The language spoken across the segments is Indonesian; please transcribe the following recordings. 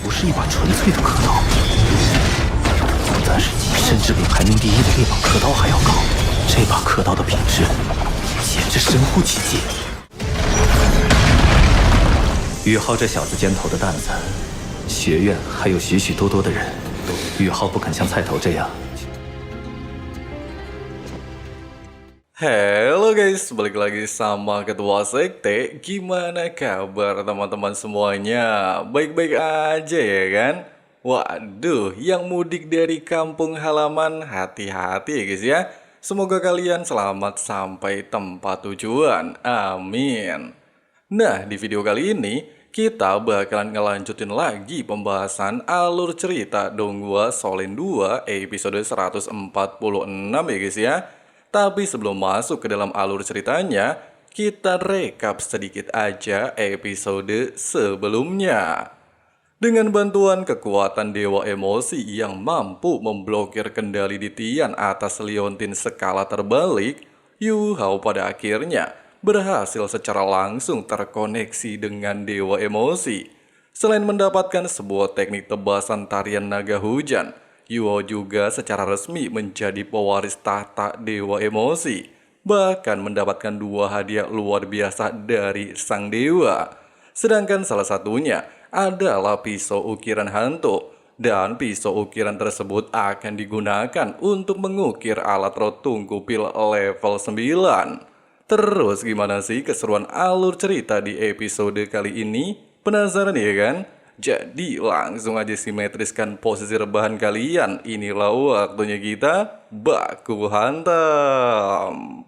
不是一把纯粹的刻刀，3世纪甚至比排名第1的猎榜刻刀还要高。这把刻刀的品质简直神乎其技。宇浩这小子肩头的担子，学院还有许许多多的人，宇浩不肯像菜头这样。Halo guys, balik lagi sama Ketua Sekte. Gimana kabar teman-teman semuanya? Baik-baik aja ya kan? Waduh, yang mudik dari kampung halaman hati-hati ya guys ya. Semoga kalian selamat sampai tempat tujuan. Amin. Nah, di video kali ini kita bakalan ngelanjutin lagi pembahasan alur cerita Donghua Souls 2 episode 146 ya guys ya. Tapi sebelum masuk ke dalam alur ceritanya, kita rekap sedikit aja episode sebelumnya. Dengan bantuan kekuatan Dewa Emosi yang mampu memblokir kendali di Tian atas liontin skala terbalik, Yu Hao pada akhirnya berhasil secara langsung terkoneksi dengan Dewa Emosi. Selain mendapatkan sebuah teknik tebasan tarian naga hujan, Yu Hao juga secara resmi menjadi pewaris tahta Dewa Emosi, bahkan mendapatkan 2 hadiah luar biasa dari sang dewa. Sedangkan salah satunya adalah pisau ukiran hantu, dan pisau ukiran tersebut akan digunakan untuk mengukir alat roh tungkupil level 9. Terus gimana sih keseruan alur cerita di episode kali ini? Penasaran ya kan? Jadi langsung aja simetriskan posisi rebahan kalian. Inilah waktunya kita baku hantam.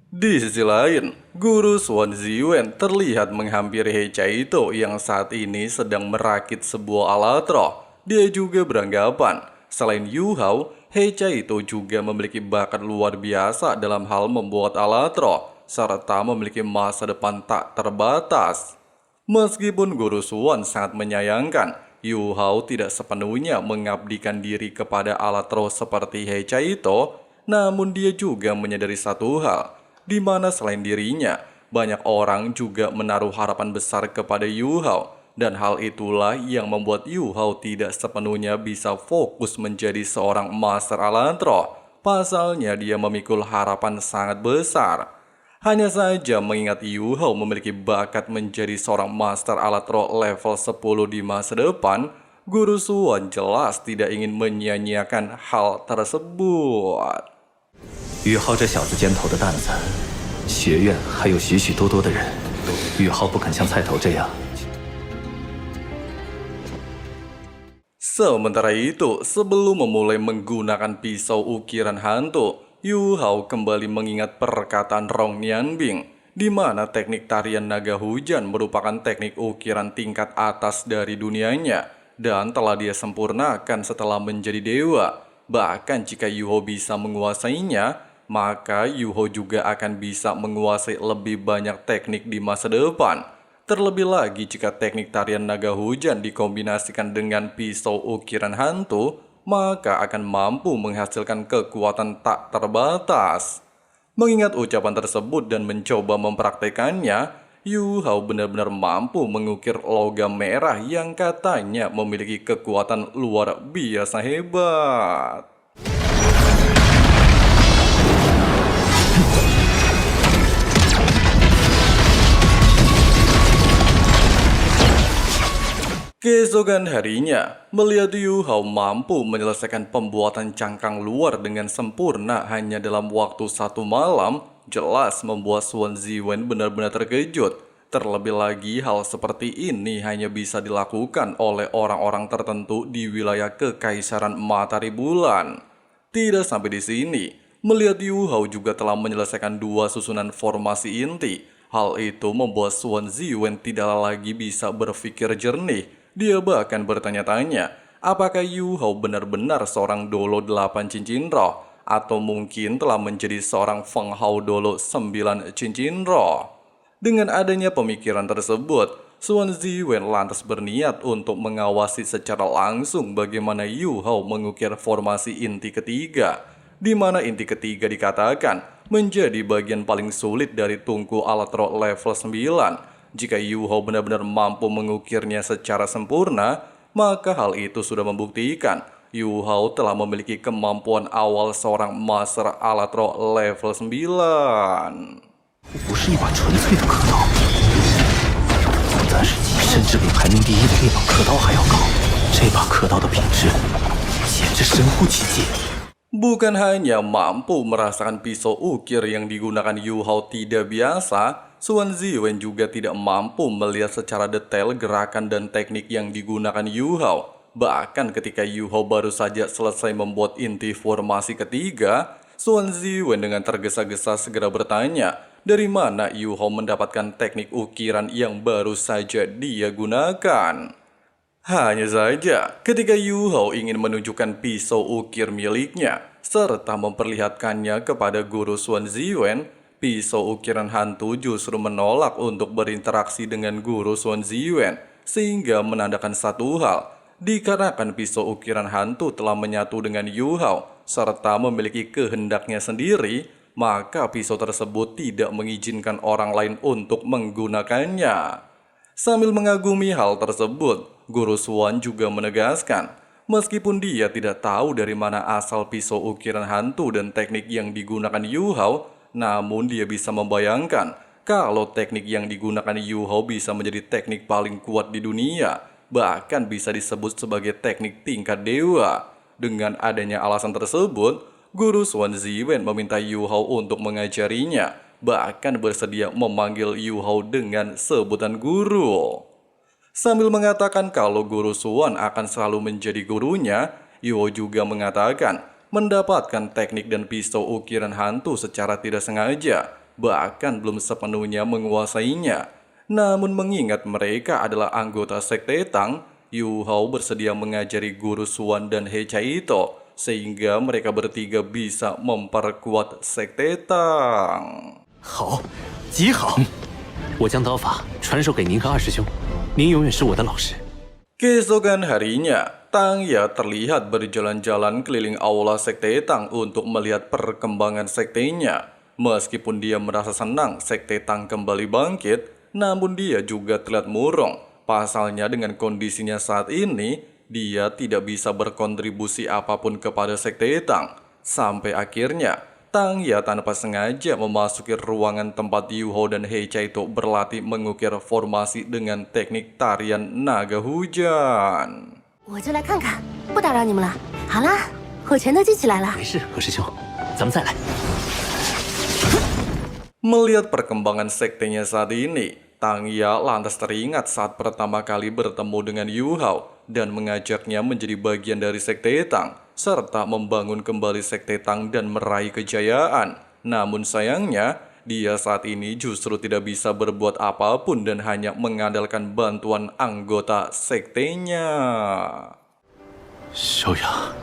Di sisi lain, Guru Xuan Ziwen terlihat menghampiri He Chaito yang saat ini sedang merakit sebuah alat roh. Dia juga beranggapan selain Yu Hao, He Chaito juga memiliki bakat luar biasa dalam hal membuat alat roh, serta memiliki masa depan tak terbatas. Meskipun Guru Xuan sangat menyayangkan Yu Hao tidak sepenuhnya mengabdikan diri kepada alat roh seperti He Chaito, namun dia juga menyadari satu hal, di mana selain dirinya, banyak orang juga menaruh harapan besar kepada Yu Hao. Dan hal itulah yang membuat Yu Hao tidak sepenuhnya bisa fokus menjadi seorang master alat roh. Pasalnya dia memikul harapan sangat besar. Hanya saja mengingat Yu Hao memiliki bakat menjadi seorang master alat roh level 10 di masa depan, Guru Xuan jelas tidak ingin menyia-nyiakan hal tersebut. 宇浩这小子肩头的担子，学院还有许许多多的人，宇浩不肯像菜头这样。 Sementara itu, sebelum memulai menggunakan pisau ukiran hantu, Yu Hao kembali mengingat perkataan Rong Nianbing, di mana teknik tarian naga hujan merupakan teknik ukiran tingkat atas dari dunianya, dan telah dia sempurnakan setelah menjadi dewa. Bahkan jika Yu Hao bisa menguasainya, maka Yu Hao juga akan bisa menguasai lebih banyak teknik di masa depan. Terlebih lagi jika teknik tarian naga hujan dikombinasikan dengan pisau ukiran hantu, maka akan mampu menghasilkan kekuatan tak terbatas. Mengingat ucapan tersebut dan mencoba mempraktekannya, Yu Hao benar-benar mampu mengukir logam merah yang katanya memiliki kekuatan luar biasa hebat. Keesokan harinya, melihat Yu Hao mampu menyelesaikan pembuatan cangkang luar dengan sempurna hanya dalam waktu 1 malam, jelas membuat Xuan Ziwen benar-benar terkejut. Terlebih lagi hal seperti ini hanya bisa dilakukan oleh orang-orang tertentu di wilayah Kekaisaran Matahari Bulan. Tidak sampai di sini, melihat Yu Hao juga telah menyelesaikan 2 susunan formasi inti. Hal itu membuat Xuan Ziwen tidak lagi bisa berpikir jernih. Dia bahkan bertanya-tanya, apakah Yu Hao benar-benar seorang Dolo 8 cincin roh, atau mungkin telah menjadi seorang Feng Hao Dolo 9 cincin roh. Dengan adanya pemikiran tersebut, Suan Ziwen lantas berniat untuk mengawasi secara langsung bagaimana Yu Hao mengukir formasi inti ketiga, di mana inti ketiga dikatakan menjadi bagian paling sulit dari tungku alat roh level 9. Jika Yu Hao benar-benar mampu mengukirnya secara sempurna, maka hal itu sudah membuktikan Yu Hao telah memiliki kemampuan awal seorang master alat roh level 9. 不是一把纯粹的刻刀，但是甚至比排名第一的猎榜刻刀还要高。这把刻刀的品质简直神乎其技。 Bukan hanya mampu merasakan pisau ukir yang digunakan Yu Hao tidak biasa, Suan Ziwen juga tidak mampu melihat secara detail gerakan dan teknik yang digunakan Yu Hao. Bahkan ketika Yu Hao baru saja selesai membuat inti formasi ketiga, Suan Ziwen dengan tergesa-gesa segera bertanya, dari mana Yu Hao mendapatkan teknik ukiran yang baru saja dia gunakan. Hanya saja, ketika Yu Hao ingin menunjukkan pisau ukir miliknya, serta memperlihatkannya kepada guru Suan Ziwen, pisau ukiran hantu justru menolak untuk berinteraksi dengan guru Suan Ziwen, sehingga menandakan satu hal, dikarenakan pisau ukiran hantu telah menyatu dengan Yu Hao, serta memiliki kehendaknya sendiri, maka pisau tersebut tidak mengizinkan orang lain untuk menggunakannya. Sambil mengagumi hal tersebut, Guru Suan juga menegaskan, meskipun dia tidak tahu dari mana asal pisau ukiran hantu dan teknik yang digunakan Yu Hao, namun dia bisa membayangkan kalau teknik yang digunakan Yu Hao bisa menjadi teknik paling kuat di dunia, bahkan bisa disebut sebagai teknik tingkat dewa. Dengan adanya alasan tersebut, Guru Suan Ziwen meminta Yu Hao untuk mengajarinya, bahkan bersedia memanggil Yu Hao dengan sebutan guru. Sambil mengatakan kalau Guru Suan akan selalu menjadi gurunya, Yu Hao juga mengatakan mendapatkan teknik dan pisau ukiran hantu secara tidak sengaja, bahkan belum sepenuhnya menguasainya. Namun mengingat mereka adalah anggota Sekte Tang, Yu Hao bersedia mengajari Guru Suan dan He Chaito, sehingga mereka bertiga bisa memperkuat Sekte Tang. 好，极好！我将刀法传授给您和二师兄，您永远是我的老师。 Keesokan harinya, Tang Ya terlihat berjalan-jalan keliling aula Sekte Tang untuk melihat perkembangan sektenya. Meskipun dia merasa senang Sekte Tang kembali bangkit, namun dia juga terlihat murung. Pasalnya dengan kondisinya saat ini, dia tidak bisa berkontribusi apapun kepada Sekte Tang. Sampai akhirnya, Tang Ya tanpa sengaja memasuki ruangan tempat Yu Hao dan He Chaito berlatih mengukir formasi dengan teknik tarian naga hujan. 我就来看看，不打扰你们了。好啦，我全都记起来了。没事，何师兄，咱们再来。 Melihat perkembangan sektenya saat ini, Tang Ya lantas teringat saat pertama kali bertemu dengan Yu Hao dan mengajaknya menjadi bagian dari Sekte Tang, serta membangun kembali Sekte Tang dan meraih kejayaan. Namun sayangnya, dia saat ini justru tidak bisa berbuat apapun dan hanya mengandalkan bantuan anggota sektenya. 小雅，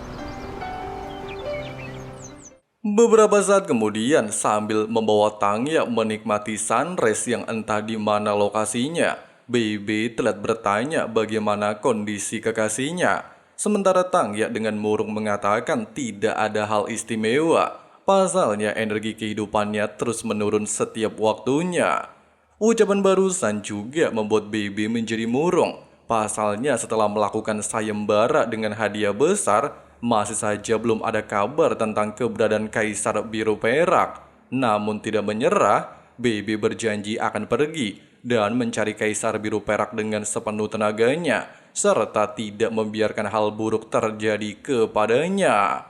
Beberapa saat kemudian, sambil membawa Tang Ya menikmati sunrise yang entah di mana lokasinya, Baby terlihat bertanya bagaimana kondisi kekasihnya. Sementara Tang Ya dengan murung mengatakan tidak ada hal istimewa. Pasalnya energi kehidupannya terus menurun setiap waktunya. Ucapan barusan juga membuat Baby menjadi murung. Pasalnya setelah melakukan sayembara dengan hadiah besar, masih saja belum ada kabar tentang keberadaan Kaisar Biru Perak. Namun tidak menyerah, Baby berjanji akan pergi dan mencari Kaisar Biru Perak dengan sepenuh tenaganya, serta tidak membiarkan hal buruk terjadi kepadanya.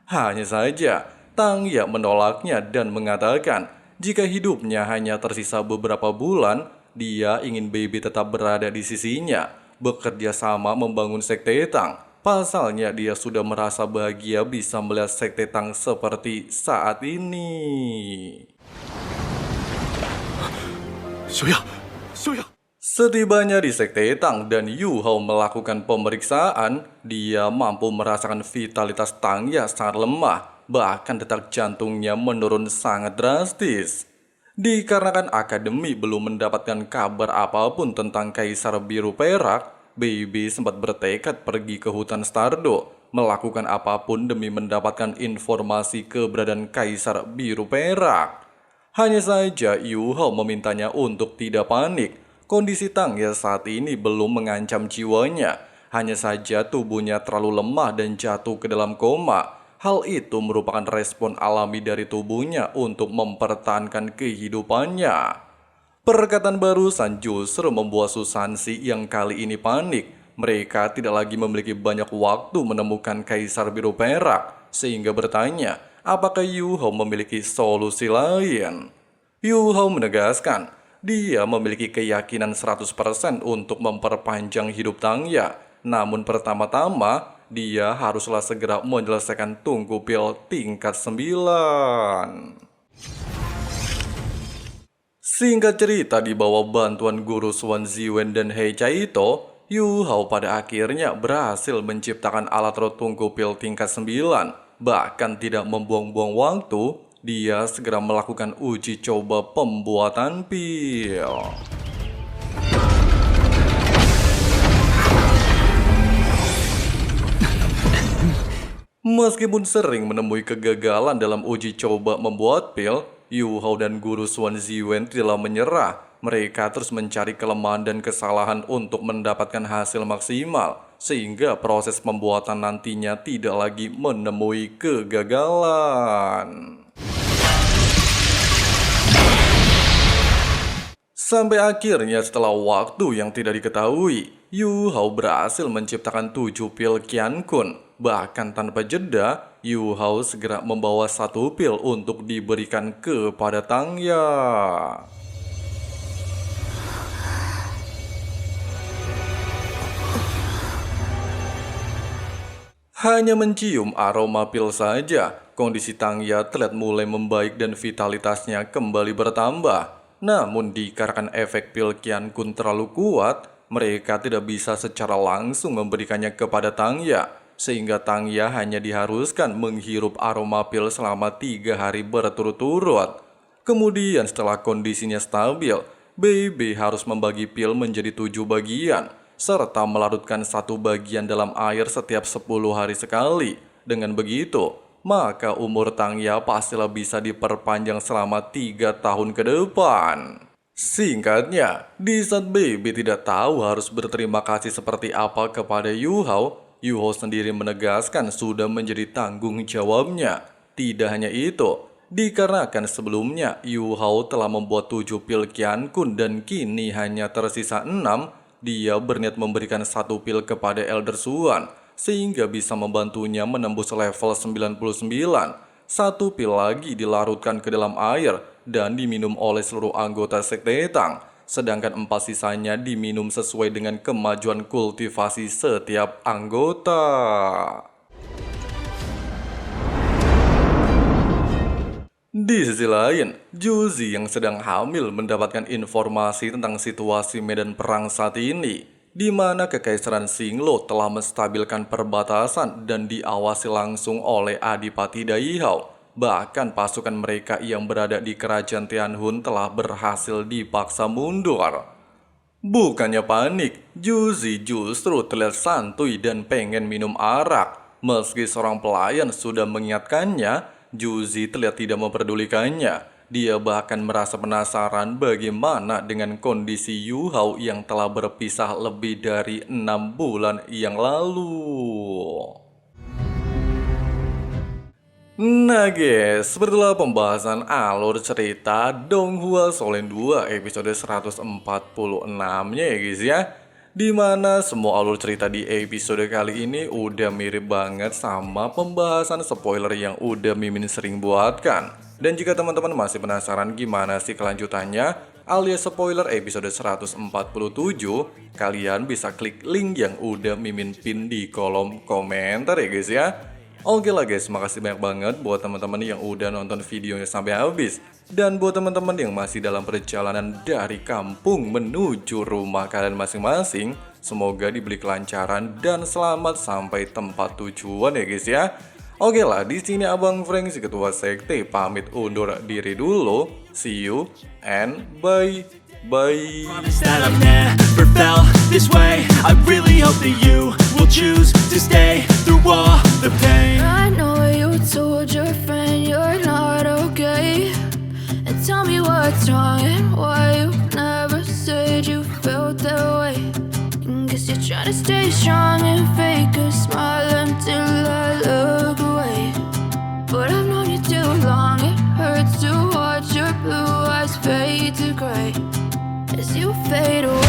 Hanya saja, Tang Ya menolaknya dan mengatakan jika hidupnya hanya tersisa beberapa bulan, dia ingin Baby tetap berada di sisinya, bekerja sama membangun Sekte Tang. Pasalnya dia sudah merasa bahagia bisa melihat Sekte Tang seperti saat ini. 小雅，小雅， Setibanya di Sekte Tang dan Yu Hao melakukan pemeriksaan, dia mampu merasakan vitalitas Tang Ya sangat lemah, bahkan detak jantungnya menurun sangat drastis. Dikarenakan akademi belum mendapatkan kabar apapun tentang Kaisar Biru Perak, Baby sempat bertekad pergi ke hutan Stardo, melakukan apapun demi mendapatkan informasi keberadaan Kaisar Biru Perak. Hanya saja Yu Hao memintanya untuk tidak panik. Kondisi Tangya saat ini belum mengancam jiwanya. Hanya saja tubuhnya terlalu lemah dan jatuh ke dalam koma. Hal itu merupakan respon alami dari tubuhnya untuk mempertahankan kehidupannya. Perkataan barusan justru membuat Susansi yang kali ini panik. Mereka tidak lagi memiliki banyak waktu menemukan Kaisar Biru Perak, sehingga bertanya, apakah Yu Hao memiliki solusi lain? Yu Hao menegaskan, dia memiliki keyakinan 100% untuk memperpanjang hidup Tangya. Namun pertama-tama, dia haruslah segera menyelesaikan Tungku Pil tingkat 9. Singkat cerita, di bawah bantuan guru Swan Ziwen dan Hei Caito, Yu Hao pada akhirnya berhasil menciptakan alat roh Tungku Pil tingkat 9. Bahkan tidak membuang-buang waktu, dia segera melakukan uji coba pembuatan pil. Meskipun sering menemui kegagalan dalam uji coba membuat pil, Yu Hao dan guru Swan Ziwen tidaklah menyerah. Mereka terus mencari kelemahan dan kesalahan untuk mendapatkan hasil maksimal, sehingga proses pembuatan nantinya tidak lagi menemui kegagalan. Sampai akhirnya setelah waktu yang tidak diketahui, Yu Hao berhasil menciptakan 7 pil Qian Kun. Bahkan tanpa jeda, Yu Hao segera membawa 1 pil untuk diberikan kepada Tangya. Hanya mencium aroma pil saja, kondisi Tangya terlihat mulai membaik dan vitalitasnya kembali bertambah. Namun dikarenakan efek pil Qian Kun terlalu kuat, mereka tidak bisa secara langsung memberikannya kepada Tangya, sehingga Tangya hanya diharuskan menghirup aroma pil selama 3 hari berturut-turut. Kemudian setelah kondisinya stabil, Baby harus membagi pil menjadi 7 bagian, serta melarutkan 1 bagian dalam air setiap 10 hari sekali. Dengan begitu, maka umur Tangya pastilah bisa diperpanjang selama 3 tahun ke depan. Singkatnya, di saat Baby tidak tahu harus berterima kasih seperti apa kepada Yu Hao, Yu Hao sendiri menegaskan sudah menjadi tanggung jawabnya. Tidak hanya itu, dikarenakan sebelumnya Yu Hao telah membuat 7 pil Qian Kun dan kini hanya tersisa 6, dia berniat memberikan 1 pil kepada Elder Swan, sehingga bisa membantunya menembus level 99. 1 pil lagi dilarutkan ke dalam air dan diminum oleh seluruh anggota Sekte Tang, sedangkan 4 sisanya diminum sesuai dengan kemajuan kultivasi setiap anggota. Di sisi lain, Juzi yang sedang hamil mendapatkan informasi tentang situasi medan perang saat ini, di mana Kekaisaran Xinglo telah menstabilkan perbatasan dan diawasi langsung oleh Adipati Dai Hao. Bahkan pasukan mereka yang berada di kerajaan Tianhun telah berhasil dipaksa mundur. Bukannya panik, Juzi justru terlihat santuy dan pengen minum arak. Meski seorang pelayan sudah mengingatkannya, Juzi terlihat tidak memperdulikannya. Dia bahkan merasa penasaran bagaimana dengan kondisi Yu Hao yang telah berpisah lebih dari 6 bulan yang lalu. Nah guys, begitulah pembahasan alur cerita Donghua Shaolin 2 episode 146-nya ya guys ya. Dimana semua alur cerita di episode kali ini udah mirip banget sama pembahasan spoiler yang udah Mimin sering buatkan. Dan jika teman-teman masih penasaran gimana sih kelanjutannya alias spoiler episode 147, kalian bisa klik link yang udah Mimin pin di kolom komentar ya guys ya. Oke lah guys, makasih banyak banget buat teman-teman yang udah nonton videonya sampai habis. Dan buat teman-teman yang masih dalam perjalanan dari kampung menuju rumah kalian masing-masing, semoga diberi kelancaran dan selamat sampai tempat tujuan ya guys ya. Oke lah, di sini Abang Frank si Ketua Sekte pamit undur diri dulu. See you and bye. Bye. Promise that I've never felt this way. I really hope that you will choose to stay through all the pain. I know you told your friend you're not okay, and tell me what's wrong and why you never said you felt that way. Guess you're trying to stay strong and fake a smile until I look away. But I've known you too long, it hurts to watch your blue eyes fade to gray as you fade away.